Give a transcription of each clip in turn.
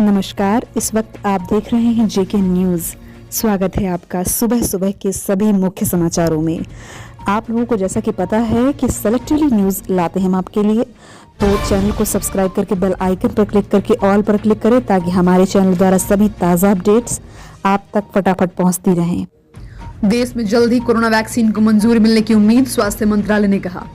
नमस्कार। इस वक्त आप देख रहे हैं जेके न्यूज़। स्वागत है आपका सुबह सुबह के सभी मुख्य समाचारों में। आप लोगों को जैसा कि पता है कि सेलेक्टिवली न्यूज़ लाते हैं हम आपके लिए, तो चैनल को सब्सक्राइब करके बेल आइकन पर क्लिक करके ऑल पर क्लिक करें ताकि हमारे चैनल द्वारा सभी ताज़ा अपडेट्स आप तक फटाफट पहुंचती रहें। देश में जल्द ही कोरोना वैक्सीन को मंजूरी मिलने की उम्मीद, स्वास्थ्य मंत्रालय ने कहा।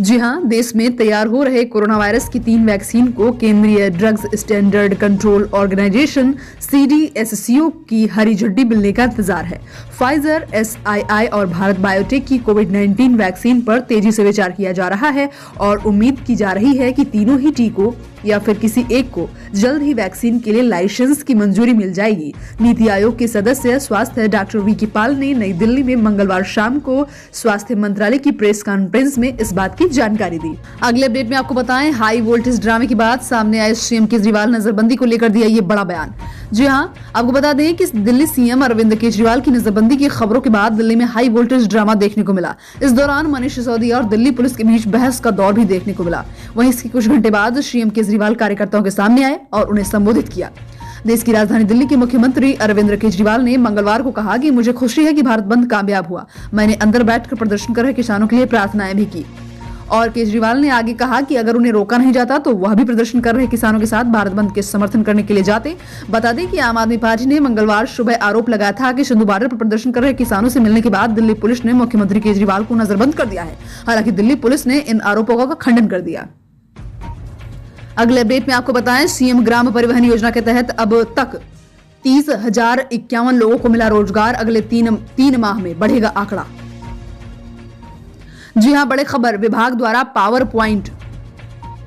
जी हां, देश में तैयार हो रहे कोरोना वायरस की 3 वैक्सीन को केंद्रीय drugs standard control organisation CDSCO की हरी झंडी मिलने का इंतजार है। फाइजर, SII और भारत बायोटेक की कोविड-19 वैक्सीन पर तेजी से विचार किया जा रहा है और उम्मीद की जा रही है कि तीनों ही टीकों या फिर किसी एक को जल्द ही वैक्सीन के लिए लाइसेंस की मंजूरी मिल जाएगी। नीति आयोग के सदस्य स्वास्थ्य डॉक्टर VK पॉल ने नई दिल्ली में मंगलवार शाम को स्वास्थ्य मंत्रालय की प्रेस कॉन्फ्रेंस में इस बात की जानकारी दी। अगले अपडेट में आपको बताएं, हाई वोल्टेज ड्रामे के बाद सामने आए CM केजरीवाल नजरबंदी को लेकर दिया ये बड़ा बयान। जी हां, आपको बता दें कि दिल्ली CM अरविंद केजरीवाल की नजरबंदी की खबरों के बाद दिल्ली में हाई वोल्टेज ड्रामा देखने को मिला। इस दौरान मनीष सिसोदिया और दिल्ली पुलिस के बीच बहस का दौर भी देखने को मिला। वहीं इसके कुछ घंटे बाद CM केजरीवाल कार्यकर्ताओं के सामने आए और उन्हें संबोधित किया। देश की राजधानी दिल्ली के मुख्यमंत्री अरविंद केजरीवाल ने मंगलवार को कहा कि मुझे खुशी है कि भारत बंद कामयाब हुआ। मैंने अंदर बैठकर प्रदर्शन कर रहे किसानों के लिए प्रार्थनाएं भी की। और केजरीवाल ने आगे कहा कि अगर उन्हें रोका नहीं जाता तो वह भी प्रदर्शन कर रहे किसानों के साथ भारत बंद के समर्थन करने के लिए जाते। बता दें कि आम आदमी पार्टी ने मंगलवार सुबह आरोप लगाया था कि सिंधु बॉर्डर पर प्रदर्शन कर रहे किसानों से मिलने के बाद दिल्ली पुलिस ने मुख्यमंत्री केजरीवाल को नजरबंद कर दिया है। हालांकि दिल्ली पुलिस ने इन आरोपों का खंडन कर दिया। अगले अपडेट में आपको बताएं, CM ग्राम परिवहन योजना के तहत अब तक 30,051 लोगों को मिला रोजगार। अगले तीन माह में बढ़ेगा आंकड़ा। जी हां, बड़े खबर, विभाग द्वारा पावर पॉइंट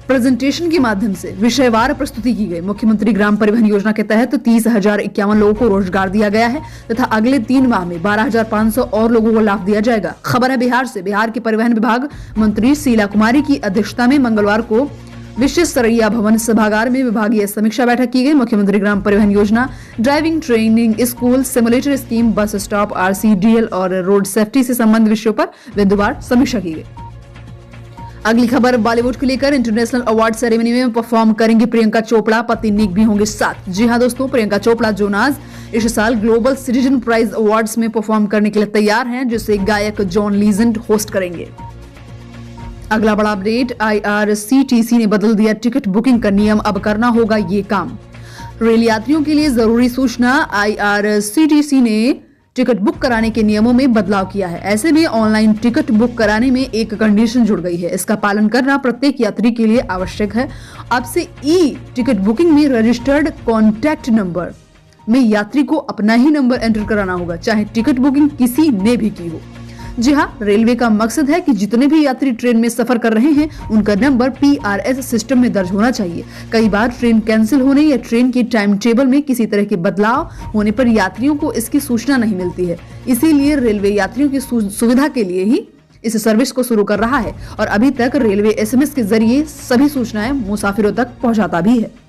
प्रेजेंटेशन के माध्यम से विषयवार प्रस्तुति की गई। मुख्यमंत्री ग्राम परिवहन योजना के तहत 30,051 लोगों को रोजगार दिया गया है तथा अगले 3 माह में 12,500 और लोगों को लाभ दिया जाएगा। खबर है बिहार से। बिहार के परिवहन विभाग मंत्री शीला कुमारी की अध्यक्षता में मंगलवार को विशेष स्तरीय भवन सभागार में विभागीय समीक्षा बैठक की गई। मुख्यमंत्री ग्राम परिवहन योजना, driving training school, simulator scheme, bus stop, RCDL और रोड सेफ्टी से संबंधित विषयों पर विधिवार समीक्षा की गई। अगली खबर बॉलीवुड को लेकर, इंटरनेशनल अवार्ड सेरेमनी में परफॉर्म करेंगी प्रियंका चोपड़ा, पति निक भी होंगे साथ। जी हां दोस्तों, प्रियंका चोपड़ा जोनास इस साल ग्लोबल सिटीजन प्राइज अवार्ड्स में परफॉर्म करने के लिए तैयार हैं, जिसे गायक जॉन लीजेंड होस्ट करेंगे। अगला बड़ा अपडेट, IRCTC ने बदल दिया टिकट बुकिंग का नियम, अब करना होगा ये काम। रेल यात्रियों के लिए जरूरी सूचना, IRCTC ने टिकट बुक कराने के नियमों में बदलाव किया है। ऐसे में ऑनलाइन टिकट बुक कराने में एक कंडीशन जुड़ गई है। इसका पालन करना प्रत्येक यात्री के लिए आवश्यक है। अब से टिकट बुकिंग में रजिस्टर्ड कॉन्टैक्ट नंबर में यात्री को अपना ही नंबर एंटर कराना होगा, चाहे टिकट बुकिंग किसी ने भी की हो। जी हाँ, रेलवे का मकसद है कि जितने भी यात्री ट्रेन में सफर कर रहे हैं उनका नंबर PRS सिस्टम में दर्ज होना चाहिए। कई बार ट्रेन कैंसिल होने या ट्रेन के टाइम टेबल में किसी तरह के बदलाव होने पर यात्रियों को इसकी सूचना नहीं मिलती है। इसीलिए रेलवे यात्रियों की सुविधा के लिए ही इस सर्विस को शुरू कर रहा है और अभी तक रेलवे SMS के जरिए सभी सूचनाएं मुसाफिरों तक पहुंचाता भी है।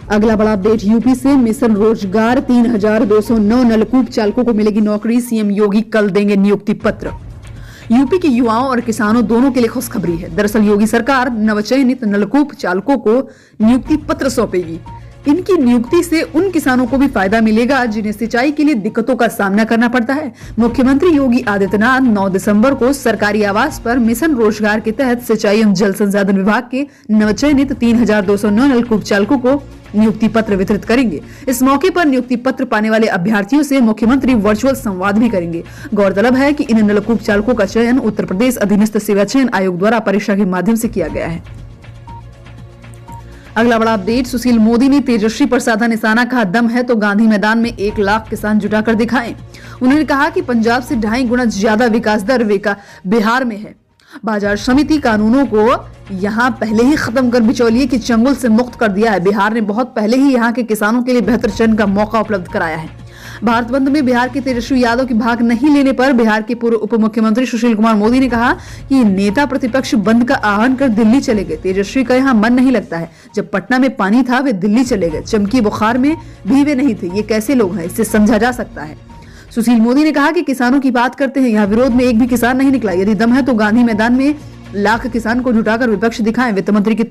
अगला बड़ा अपडेट, यूपी से मिशन रोजगार, 3,209 नलकूप चालकों को मिलेगी नौकरी। CM योगी कल देंगे नियुक्ति पत्र। यूपी के युवाओं और किसानों दोनों के लिए खुशखबरी है। दरअसल योगी सरकार नवचयनित नलकूप चालकों को नियुक्ति पत्र सौंपेगी। इनकी नियुक्ति से उन किसानों को भी फायदा मिलेगा जिन्हें सिंचाई के लिए दिक्कतों का सामना करना पड़ता है। मुख्यमंत्री योगी आदित्यनाथ 9 दिसंबर को सरकारी आवास पर मिशन रोजगार के तहत सिंचाई एवं जल संसाधन विभाग के नवचयनित 3,209 नलकूप चालकों को नियुक्ति पत्र वितरित करेंगे। इस मौके पर नियुक्ति पत्र पाने वाले अभ्यर्थियों से मुख्यमंत्री वर्चुअल संवाद भी करेंगे। गौरतलब है कि इन नलकूप चालकों का चयन उत्तर प्रदेश अधीनस्थ सेवा चयन आयोग द्वारा परीक्षा के माध्यम से किया गया है। अगला बड़ा अपडेट, सुशील मोदी ने तेजस्वी पर साधा निशाना, कहा दम है तो गांधी मैदान में 1 लाख किसान जुटा कर दिखाएं। उन्होंने कहा कि पंजाब से 2.5 गुना ज्यादा विकास दर बिहार में है। बाजार समिति कानूनों को यहां पहले ही खत्म कर बिचौलिए की चंगुल से मुक्त कर दिया है। बिहार ने बहुत पहले ही यहां के किसानों के लिए बेहतर चयन का मौका उपलब्ध कराया है। भारत बंद में बिहार के तेजस्वी यादव की भाग नहीं लेने पर बिहार के पूर्व उप मुख्यमंत्री सुशील कुमार मोदी ने कहा कि नेता प्रतिपक्ष बंद का आह्वान कर दिल्ली चले गए। तेजस्वी का यहाँ मन नहीं लगता है। जब पटना में पानी था वे दिल्ली चले गए, चमकी बुखार में भी वे नहीं थे। ये कैसे लोग हैं, इससे समझा जा सकता है। सुशील मोदी ने कहा कि किसानों की बात करते हैं, यहाँ विरोध में एक भी किसान नहीं निकला। यदि दम है तो गांधी मैदान में लाख किसान को जुटाकर विपक्ष दिखाएं। वित्त मंत्री के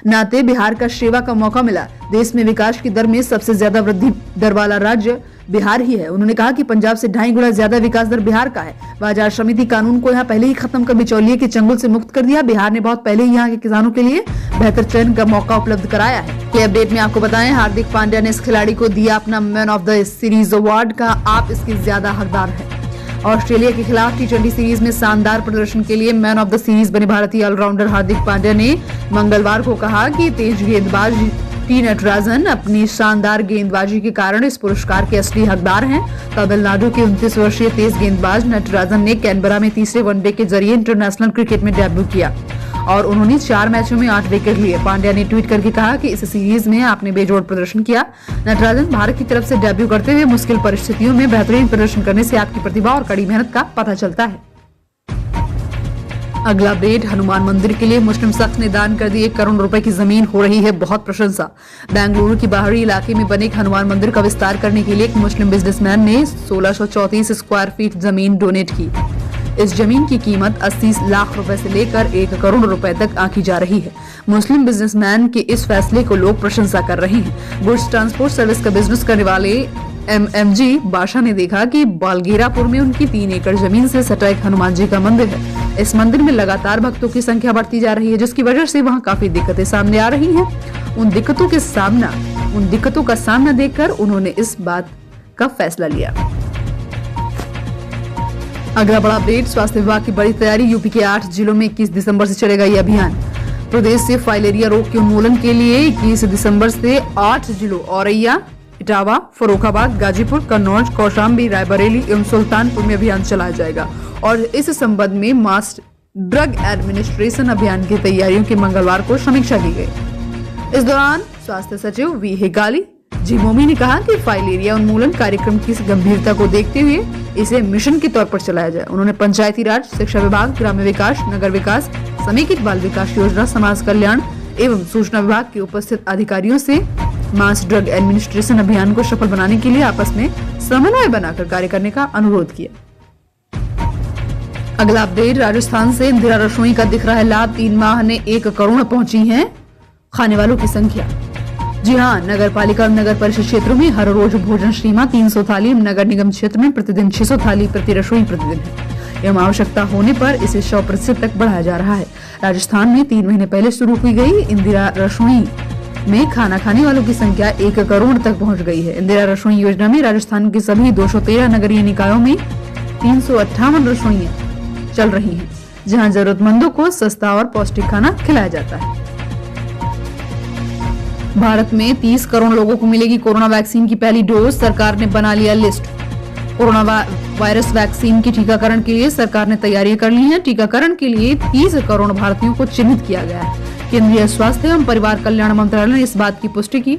नाते बिहार का सेवा का मौका मिला। देश में विकास की दर में सबसे ज्यादा वृद्धि दर वाला राज्य बिहार ही है। उन्होंने कहा कि पंजाब से 2.5 गुना ज्यादा विकास दर बिहार का है। बाजार समिति कानून को यहाँ पहले ही खत्म कर बिचौलिए के चंगुल से मुक्त कर दिया। बिहार ने बहुत पहले ही यहाँ के किसानों के लिए बेहतर चयन का मौका उपलब्ध कराया है। ये अपडेट में आपको बताएं, हार्दिक पांड्या ने इस खिलाड़ी को दिया अपना man of the series award का। आप इसके ज्यादा हकदार हैं। ऑस्ट्रेलिया के खिलाफ T20 सीरीज में शानदार प्रदर्शन के लिए मैन ऑफ द सीरीज बने भारतीय ऑलराउंडर हार्दिक पांड्या ने मंगलवार को कहा कि तेज गेंदबाज टी नटराजन अपनी शानदार गेंदबाजी के कारण इस पुरस्कार के असली हकदार हैं। तमिलनाडु के 29 वर्षीय तेज गेंदबाज नटराजन ने कैनबरा में तीसरे वनडे के जरिए इंटरनेशनल क्रिकेट में डेब्यू किया और उन्होंने 4 मैचों में 8 विकेट लिए। पांड्या ने ट्वीट करके कहा कि इस सीरीज में आपने बेजोड़ प्रदर्शन किया। नटराजन, भारत की तरफ से डेब्यू करते हुए मुश्किल परिस्थितियों में बेहतरीन प्रदर्शन करने से आपकी प्रतिभा और कड़ी मेहनत का पता चलता है। अगला अपडेट, हनुमान मंदिर के लिए मुस्लिम शख्स ने दान कर दी 1 करोड़ रुपए की जमीन, हो रही है बहुत प्रशंसा। बेंगलुरु के बाहरी इलाके में बने एक हनुमान मंदिर का विस्तार करने के लिए एक मुस्लिम बिजनेसमैन ने 1634 स्क्वायर फीट जमीन डोनेट की। इस जमीन की कीमत 80 लाख रुपए से लेकर 1 करोड़ रुपए तक आंकी जा रही है। मुस्लिम बिजनेसमैन के इस फैसले को लोग प्रशंसा कर रहे हैं। गुड्स ट्रांसपोर्ट सर्विस का बिजनेस करने वाले MMG बादशाह ने देखा कि बालगीरापुर में उनकी 3 एकड़ जमीन से सटा एक हनुमान जी का मंदिर है। इस मंदिर में लगातार भक्तों की संख्या बढ़ती जा रही है, जिसकी वजह से वहां काफी दिक्कतें सामने आ रही हैं। उन दिक्कतों का सामना देखकर उन्होंने इस बात का फैसला लिया। अगला बड़ा अपडेट, स्वास्थ्य विभाग की बड़ी तैयारी। यूपी के 8 जिलों में 21 दिसंबर से चलेगा ये अभियान। प्रदेश से फाइलेरिया रोग के उन्मूलन के लिए 21 दिसंबर से 8 जिलों औरैया, इटावा, फर्रुखाबाद, गाजीपुर, कन्नौज, कौशाम्बी, रायबरेली एवं सुल्तानपुर में अभियान चलाया जाएगा और इस संबंध में मास ड्रग एडमिनिस्ट्रेशन अभियान की तैयारियों की मंगलवार को समीक्षा की गई। इस दौरान स्वास्थ्य सचिव वी हेगाली जिमोमी ने कहा कि फाइलेरिया उन्मूलन कार्यक्रम की गंभीरता को देखते हुए इसे मिशन के तौर पर चलाया जाए। उन्होंने पंचायती राज, शिक्षा विभाग, ग्राम्य विकास, नगर विकास, समेकित बाल विकास योजना, समाज कल्याण एवं सूचना विभाग के उपस्थित अधिकारियों से मास ड्रग एडमिनिस्ट्रेशन अभियान को सफल बनाने के लिए आपस में समन्वय बनाकर कार्य करने का अनुरोध किया। अगला अपडेट, राजस्थान से इंदिरा रसोई का दिख रहा है लाभ। 3 माह ने 1 करोड़ पहुंची है खाने वालों की संख्या। जी हाँ, नगर पालिका और नगर परिषद क्षेत्रों में हर रोज भोजन सीमा 300 थाली, नगर निगम क्षेत्र में प्रतिदिन 600 थाली प्रति रसोई प्रतिदिन है। एवं आवश्यकता होने पर इसे 100% तक बढ़ाया जा रहा है। राजस्थान में 3 महीने पहले शुरू की गई इंदिरा रसोई में खाना खाने वालों की संख्या 1 करोड़ तक पहुंच गई है। इंदिरा रसोई योजना में राजस्थान के सभी 213 नगरीय निकायों में 358 रसोइयां चल रही हैं, जहां जरूरतमंदों को सस्ता और पौष्टिक खाना खिलाया जाता है। भारत में 30 करोड़ लोगों को मिलेगी कोरोना वैक्सीन की पहली डोज, सरकार ने बना लिया लिस्ट। कोरोना वायरस वैक्सीन के टीकाकरण के लिए सरकार ने तैयारियां कर ली हैं। टीकाकरण के लिए 30 करोड़ भारतीयों को चिन्हित किया गया है। केंद्रीय स्वास्थ्य एवं परिवार कल्याण मंत्रालय ने इस बात की पुष्टि की।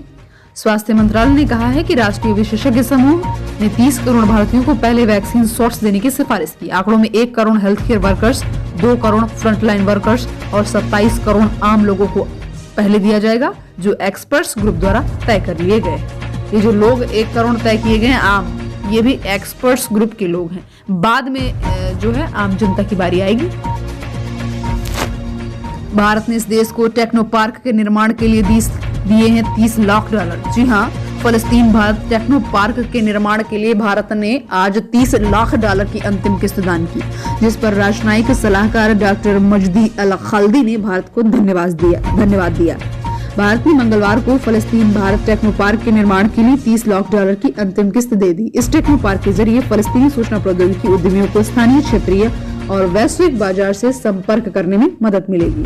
स्वास्थ्य मंत्रालय ने कहा है कि राष्ट्रीय विशेषज्ञ समूह ने 30 करोड़ भारतीयों को पहले वैक्सीन शॉट्स देने की सिफारिश की। आंकड़ों में 1 crore health care workers, 2 crore frontline workers और 27 करोड़ आम लोगों को पहले दिया जाएगा, जो एक्सपर्ट्स ग्रुप द्वारा तय कर लिए गए। ये जो लोग 1 करोड़ तय किए गए आम, ये भी एक्सपर्ट्स ग्रुप के लोग हैं। बाद में जो है आम जनता की बारी आएगी। भारत ने इस देश को टेक्नो पार्क के निर्माण के लिए दिए हैं $30 लाख। जी हाँ, फलस्तीन भारत टेक्नो पार्क के निर्माण के लिए भारत ने आज $30 लाख की अंतिम किस्त दान की, जिस पर राजनयिक सलाहकार डॉक्टर मजदी अल खाल्दी ने भारत को धन्यवाद दिया। भारत ने मंगलवार को फलस्तीन भारत टेक्नो पार्क के निर्माण के लिए $30 लाख की अंतिम किस्त दे दी। इस टेक्नो पार्क के जरिए फलस्तीनी सूचना प्रौद्योगिकी उद्यमियों को स्थानीय, क्षेत्रीय और वैश्विक बाजार से संपर्क करने में मदद मिलेगी।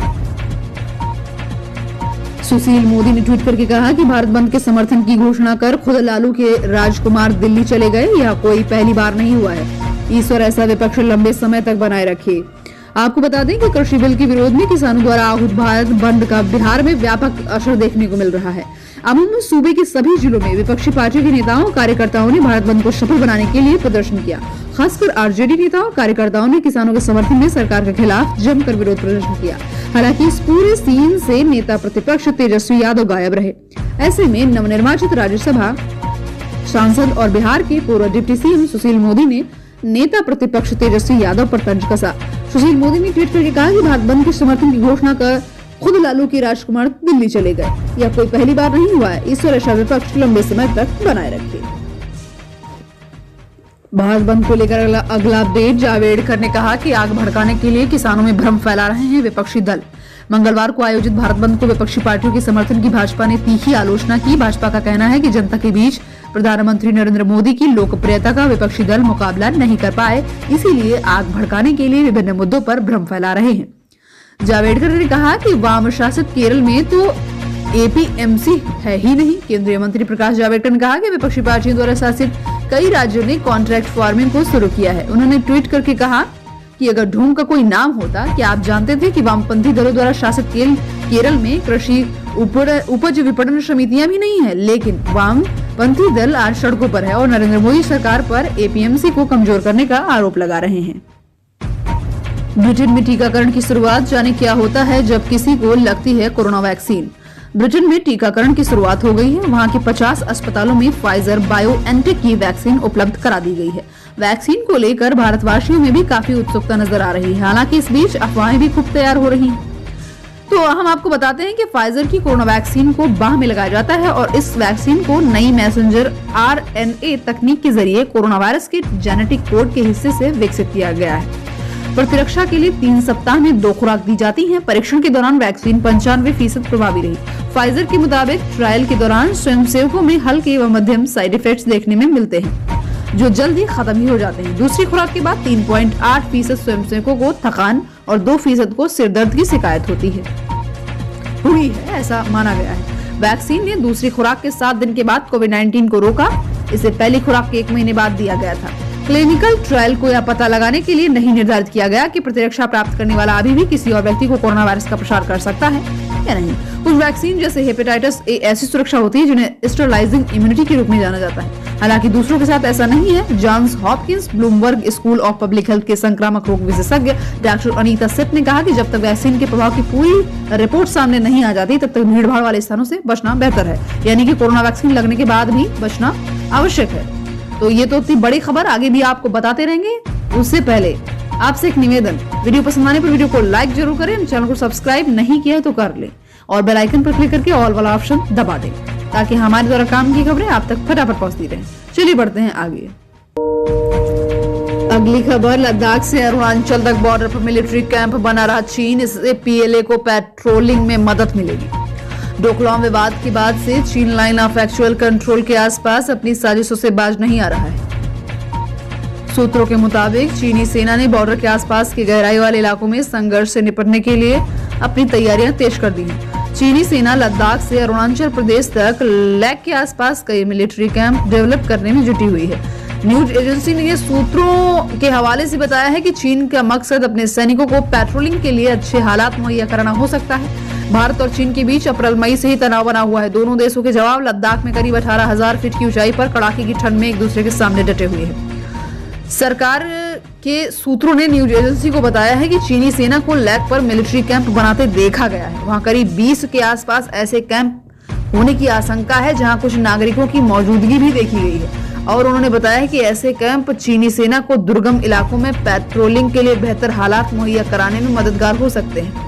सुशील मोदी ने ट्वीट करके कहा कि भारत बंद के समर्थन की घोषणा कर खुद लालू के राजकुमार दिल्ली चले गए। यह कोई पहली बार नहीं हुआ है। ईश्वर ऐसा विपक्ष लंबे समय तक बनाए रखे। आपको बता दें कि कृषि बिल के विरोध में किसानों द्वारा आहूत भारत बंद का बिहार में व्यापक असर देखने को मिल रहा है। अमूमन सूबे के सभी जिलों में विपक्षी पार्टी के नेताओं और कार्यकर्ताओं ने भारत बंद को सफल बनाने के लिए प्रदर्शन किया। खासकर आरजेडी नेताओं और कार्यकर्ताओं ने किसानों के समर्थन में सरकार के खिलाफ जमकर विरोध प्रदर्शन किया। हालांकि इस पूरे सीन से नेता प्रतिपक्ष तेजस्वी यादव गायब रहे। ऐसे में नवनिर्वाचित राज्यसभा सांसद और बिहार के पूर्व डिप्टी सीएम सुशील मोदी ने नेता प्रतिपक्ष तेजस्वी यादव पर तंज कसा। सुशील मोदी ने ट्वीट करके कहा कि भारत बंद के समर्थन की घोषणा कर खुद लालू की राजकुमार दिल्ली चले गए। यह कोई पहली बार नहीं हुआ है, ईश्वर ऐसा विपक्ष लंबे समय तक बनाए रखे। भारत बंद को लेकर अगला अपडेट, जावड़ेकर ने कहा कि आग भड़काने के लिए किसानों में भ्रम फैला रहे हैं विपक्षी दल। मंगलवार को आयोजित भारत बंद को विपक्षी पार्टियों के समर्थन की भाजपा ने तीखी आलोचना की। भाजपा का कहना है कि जनता के बीच प्रधानमंत्री नरेंद्र मोदी की लोकप्रियता का विपक्षी दल मुकाबला नहीं कर पाए, इसीलिए आग भड़काने के लिए विभिन्न मुद्दों पर भ्रम फैला रहे हैं। जावड़ेकर ने कहा कि वाम शासित केरल में तो एपीएमसी है ही नहीं। केंद्रीय मंत्री प्रकाश जावड़ेकर ने कहा कि विपक्षी पार्टियों द्वारा शासित कई राज्यों ने कॉन्ट्रैक्ट फार्मिंग को शुरू किया है। उन्होंने ट्वीट करके कहा कि अगर ढूंढ का कोई नाम होता, क्या आप जानते थे कि वामपंथी दलों द्वारा शासित केरल में कृषि उपज विपणन समितियां भी नहीं है, लेकिन वामपंथी दल आज सड़कों पर है और नरेंद्र मोदी सरकार पर एपीएमसी को कमजोर करने का आरोप लगा रहे हैं। ब्रिटेन में टीकाकरण की शुरुआत, जाने क्या होता है जब किसी को लगती है कोरोना वैक्सीन। ब्रिटेन में टीकाकरण की शुरुआत हो गई है। वहां के 50 अस्पतालों में फाइजर बायोएनटेक की वैक्सीन उपलब्ध करा दी गई है। वैक्सीन को लेकर भारतवासियों में भी काफी उत्सुकता नजर आ रही है। हालांकि इस बीच अफवाहें भी खूब तैयार हो रही हैं। तो हम आपको बताते हैं कि फाइजर की कोरोना वैक्सीन को बाह में लगाया जाता है और इस वैक्सीन को नई मैसेंजर आरएनए तकनीक के जरिए कोरोना वायरस के जेनेटिक कोड के हिस्से से विकसित किया गया है। प्रतिरक्षा के लिए 3 सप्ताह में 2 खुराक दी जाती हैं। परीक्षण के दौरान वैक्सीन 95% प्रभावी रही। फाइजर के मुताबिक ट्रायल के दौरान स्वयंसेवकों में हल्के व मध्यम साइड इफेक्ट्स देखने में मिलते हैं, जो जल्द ही खत्म भी हो जाते हैं। दूसरी खुराक के बाद 3.8% स्वयंसेवकों को थकान और 2% को सिर दर्द की शिकायत हुई है, ऐसा माना गया है। वैक्सीन ने दूसरी खुराक के 7 दिन के बाद कोविड-19 को रोका। इसे पहली खुराक के 1 महीने बाद दिया गया था। क्लिनिकल ट्रायल को यह पता लगाने के लिए नहीं निर्धारित किया गया कि प्रतिरक्षा प्राप्त करने वाला अभी भी किसी और व्यक्ति को कोरोना वायरस का प्रसार कर सकता है या नहीं। कुछ वैक्सीन जैसे हेपेटाइटिस ए ऐसी सुरक्षा होती है जिन्हें स्टेरलाइजिंग इम्यूनिटी के रूप में जाना जाता है। हालांकि दूसरों के साथ ऐसा नहीं है। Johns Hopkins Bloomberg school of public health के संक्रामक रोग विशेषज्ञ डॉक्टर अनीता सेठ ने कहा कि जब तक वैक्सीन के प्रभाव की पूरी रिपोर्ट सामने नहीं आ जाती, तब तक भीड़भाड़ वाले स्थानों से बचना बेहतर है। यानी कि कोरोना वैक्सीन लगने के बाद भी बचना आवश्यक है। तो ये तो इतनी बड़ी खबर, आगे भी आपको बताते रहेंगे। उससे पहले आपसे एक निवेदन, वीडियो पसंद आने पर वीडियो को लाइक जरूर करें, चैनल को सब्सक्राइब नहीं किया है तो कर लें और बेल आइकन पर क्लिक करके ऑल वाला ऑप्शन दबा दें, ताकि हमारे द्वारा काम की खबरें आप तक फटाफट पहुंचती रहें। चलिए बढ़ते हैं आगे। अगली खबर, लद्दाख से अरुणाचल तक बॉर्डर पर मिलिट्री कैंप बना रहा चीन, इससे पीएलए को पेट्रोलिंग में मदद मिलेगी। डोकलाम विवाद के बाद से चीन लाइन ऑफ एक्चुअल कंट्रोल के आसपास अपनी साजिशों से बाज नहीं आ रहा है। सूत्रों के मुताबिक चीनी सेना ने बॉर्डर के आसपास के गहराई वाले इलाकों में संघर्ष से निपटने के लिए अपनी तैयारियां तेज कर दी हैं। चीनी सेना लद्दाख से अरुणाचल प्रदेश तक लेक के आसपास कई मिलिट्री कैंप डेवलप करने में जुटी हुई है। न्यूज एजेंसी ने सूत्रों के हवाले से बताया है कि चीन का मकसद अपने सैनिकों को पेट्रोलिंग के लिए अच्छे हालात मुहैया कराना हो सकता है। भारत और चीन के बीच अप्रैल मई से ही तनाव बना हुआ है। दोनों देशों के जवाब लद्दाख में करीब 18,000 फीट की ऊंचाई पर कड़ाके की ठंड में एक दूसरे के सामने डटे हुए हैं। सरकार के सूत्रों ने न्यूज एजेंसी को बताया है कि चीनी सेना को लेक पर मिलिट्री कैंप बनाते देखा गया है। वहां करीब 20 के आसपास ऐसे कैंप होने की आशंका है जहां कुछ नागरिकों की मौजूदगी भी देखी गई है। और उन्होंने बताया कि ऐसे कैंप चीनी सेना को दुर्गम इलाकों में पेट्रोलिंग के लिए बेहतर हालात मुहैया कराने में मददगार हो सकते हैं।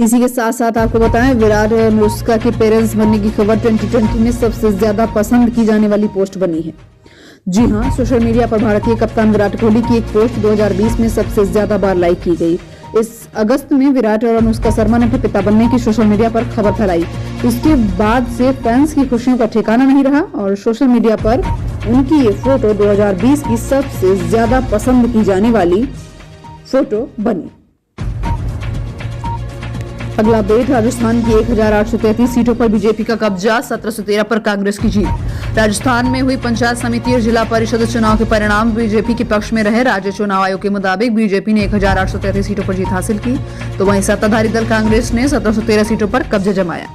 इसी के साथ साथ आपको बताएं, विराट और अनुष्का के पेरेंट्स बनने की खबर 2020 में सबसे ज्यादा पसंद की जाने वाली पोस्ट बनी है। जी हां, सोशल मीडिया पर भारतीय कप्तान विराट कोहली की एक पोस्ट 2020 में सबसे ज्यादा बार लाइक की गई। इस अगस्त में विराट और अनुष्का शर्मा ने अपने पिता बनने की सोशल मीडिया पर खबर फैलाई। इसके बाद से फैंस की खुशियों का ठिकाना नहीं रहा और सोशल मीडिया पर उनकी ये फोटो 2020 की सबसे ज्यादा पसंद की जाने वाली फोटो बनी। अगला अपडेट, राजस्थान की 1833 सीटों पर बीजेपी का कब्जा, 1713 पर कांग्रेस की जीत। राजस्थान में हुई पंचायत समिति और जिला परिषद चुनाव के परिणाम बीजेपी के पक्ष में रहे। राज्य चुनाव आयोग के मुताबिक बीजेपी ने 1833 सीटों पर जीत हासिल की, तो वहीं सत्ताधारी दल कांग्रेस ने 1713 सीटों पर कब्जा जमाया।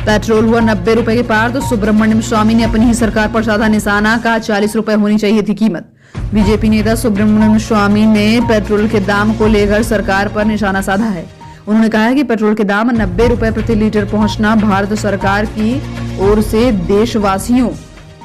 पेट्रोल हुआ 90 रुपए के पार, तो सुब्रमण्यम स्वामी ने अपनी ही सरकार पर साधा निशाना, कहा 40 रुपए होनी चाहिए थी कीमत। बीजेपी नेता सुब्रमण्यम स्वामी ने पेट्रोल के दाम को लेकर सरकार पर निशाना साधा है। उन्होंने कहा है कि पेट्रोल के दाम 90 रुपए प्रति लीटर पहुंचना भारत सरकार की ओर से देशवासियों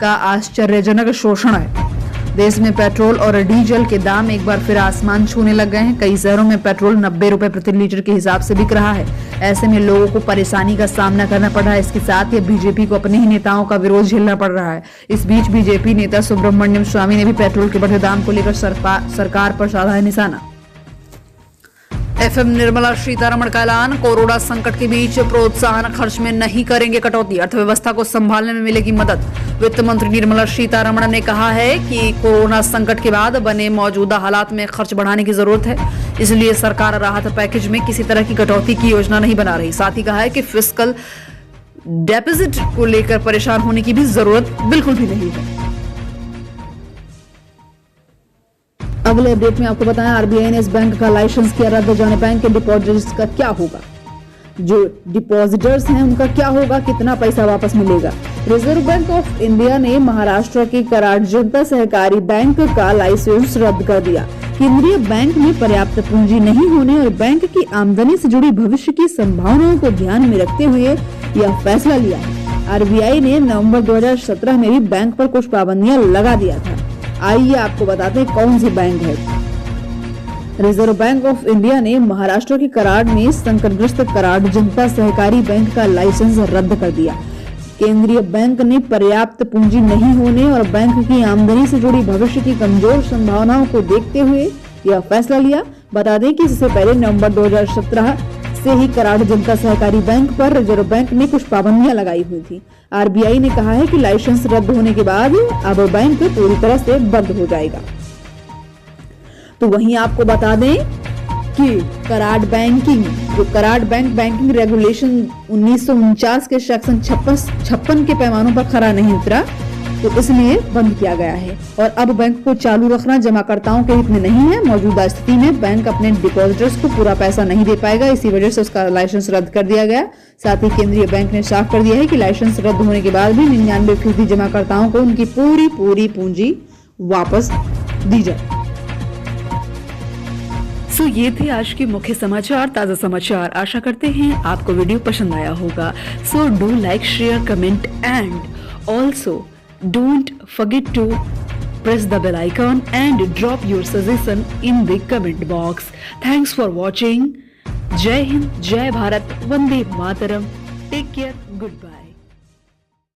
का आश्चर्यजनक शोषण है। देश में पेट्रोल और डीजल के दाम एक बार फिर आसमान छूने लग गए हैं। कई शहरों में पेट्रोल 90 रुपए प्रति लीटर के हिसाब से बिक रहा है। ऐसे में लोगों को परेशानी का सामना करना पड़ रहा है। इसके साथ ही बीजेपी को अपने ही नेताओं का विरोध झेलना पड़ रहा है। इस बीच बीजेपी नेता सुब्रमण्यम स्वामी ने भी पेट्रोल के बढ़ते दाम को लेकर सरकार पर साधा है निशाना। एफएम निर्मला सीतारमण का ऐलान, कोरोना संकट के बीच प्रोत्साहन खर्च में नहीं करेंगे कटौती, अर्थव्यवस्था को संभालने में मिलेगी मदद। वित्त मंत्री निर्मला सीतारमण ने कहा है कि कोरोना संकट के बाद बने मौजूदा हालात में खर्च बढ़ाने की जरूरत है, इसलिए सरकार राहत पैकेज में किसी तरह की कटौती की योजना नहीं बना रही। साथ ही कहा है कि फिस्कल डेफिसिट को लेकर परेशान होने की भी जरूरत बिल्कुल भी नहीं है। अगले अपडेट में आपको बताएं, आरबीआई ने इस बैंक का लाइसेंस किया रद्द। जाने बैंक के डिपॉजिटर्स का क्या होगा, जो डिपॉजिटर्स हैं उनका क्या होगा, कितना पैसा वापस मिलेगा। रिजर्व बैंक ऑफ इंडिया ने महाराष्ट्र के कराड जनता सहकारी बैंक का लाइसेंस रद्द कर दिया। केंद्रीय बैंक में पर्याप्त पूंजी नहीं होने और बैंक की आमदनी से जुड़ी भविष्य की संभावनाओं को ध्यान में रखते हुए यह फैसला लिया है। आरबीआई ने नवंबर 2017 में भी बैंक पर कुछ पाबंदियां लगा दिया था। आइए आपको बताते हैं कौन सी बैंक है। रिजर्व बैंक ऑफ इंडिया ने महाराष्ट्र के कराड में संकटग्रस्त कराड जनता सहकारी बैंक का लाइसेंस रद्द कर दिया। केंद्रीय बैंक ने पर्याप्त पूंजी नहीं होने और बैंक की आमदनी से जुड़ी भविष्य की कमजोर संभावनाओं को देखते हुए यह फैसला लिया। बता दें कि इससे पहले नवंबर 2017 से ही कराड जनता सहकारी बैंक पर रिजर्व बैंक ने कुछ पाबंदियां लगाई हुई थी। आरबीआई ने कहा है कि लाइसेंस रद्द होने के बाद अब बैंक पूरी तरह से बंद हो जाएगा। तो वहीं आपको बता दें कि कराड बैंक बैंकिंग रेगुलेशन 1949 के सेक्शन 56 के पैमानों पर खरा नहीं उतरा, तो इसलिए बंद किया गया है। और अब बैंक को चालू रखना जमाकर्ताओं के हित में नहीं है। मौजूदा स्थिति में बैंक अपने डिपॉजिटर्स को पूरा पैसा नहीं दे पाएगा, इसी वजह से उसका लाइसेंस रद्द कर दिया गया। साथ ही केंद्रीय बैंक ने साफ कर दिया है कि लाइसेंस रद्द होने के बाद भी 99% जमाकर्ताओं को उनकी पूरी पूंजी वापस दी जाए। सो ये थे आज के मुख्य समाचार, ताजा समाचार। आशा करते हैं आपको वीडियो पसंद आया होगा। So do like, share, comment and also don't forget to press the bell icon and drop your suggestion in the comment box. Thanks for watching. Jai Hind, Jai Bharat, Vande Mataram. Take care. Goodbye.